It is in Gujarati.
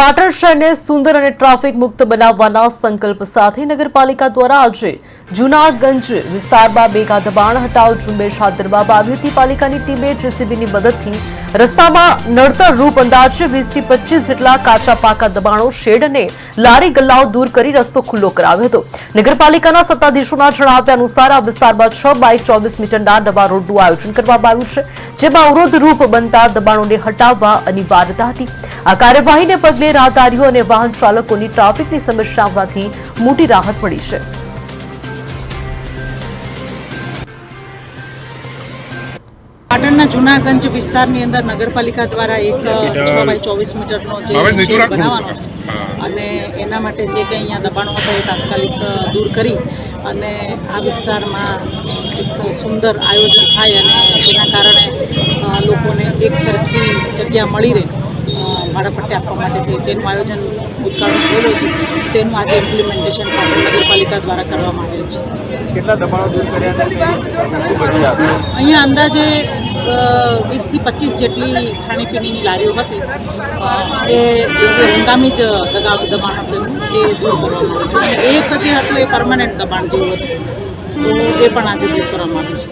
પાટણ શહેરને સુંદર અને ટ્રાફિક મુક્ત બનાવવાના સંકલ્પ સાથે નગરપાલિકા દ્વારા આજે જૂનાગંજ વિસ્તારમાં મેગા દબાણ હટાવ ઝુંબેશ હાથ ધરવામાં આવી હતી। પાલિકાની ટીમે જેસીબીની મદદથી રસ્તામાં નડતર રૂપ અંદાજે 20 થી 25 જેટલા કાચા પાકા દબાણો, શેડ અને લારી ગલ્લાઓ દૂર કરી રસ્તો ખુલ્લો કરાવ્યો હતો। નગરપાલિકાના સત્તાધીશોના જણાવ્યા અનુસાર આ વિસ્તારમાં 6 બાય 24 મીટરના નવા રોડનું આયોજન કરવામાં આવ્યું છે, જેમાં અવરોધ રૂપ બનતા દબાણોને હટાવવા અનિવાર્યતા હતી। આ કાર્યવાહીને પગલે રાહદારીઓ અને વાહન ચાલકોની ટ્રાફિકની સમસ્યા આવવાથી મોટી રાહત મળી છે। પાટણના જૂનાગંજ વિસ્તારની અંદર નગરપાલિકા દ્વારા એક 6 બાય 24 મીટરનો જે શેડ બનાવવાનો છે અને એના માટે જે કંઈ અહીંયા દબાણો હતા એ તાત્કાલિક દૂર કરી અને આ વિસ્તારમાં એક સુંદર આયોજન થાય અને જેના કારણે લોકોને એક સરખી જગ્યા મળી રહે, ભાડાપટ્ટી આપવા માટે થઈ તેનું આયોજન ઉદ્ઘાટન થયેલું હતું। તેનું આજે ઇમ્પ્લિમેન્ટેશન પાટણ નગરપાલિકા દ્વારા કરવામાં આવેલ છે। કેટલા દબાણો દૂર કર્યા? અહીંયા અંદાજે 20 થી 25 જેટલી ખાણીપીણીની લારીઓ હતી એ હંગામી જ દબાણ હતું એ દૂર કરવામાં આવ્યું છે અને એક જે હતું એ પરમાનન્ટ દબાણ જેવું હતું, તો એ પણ આજે દૂર કરવામાં આવ્યું છે।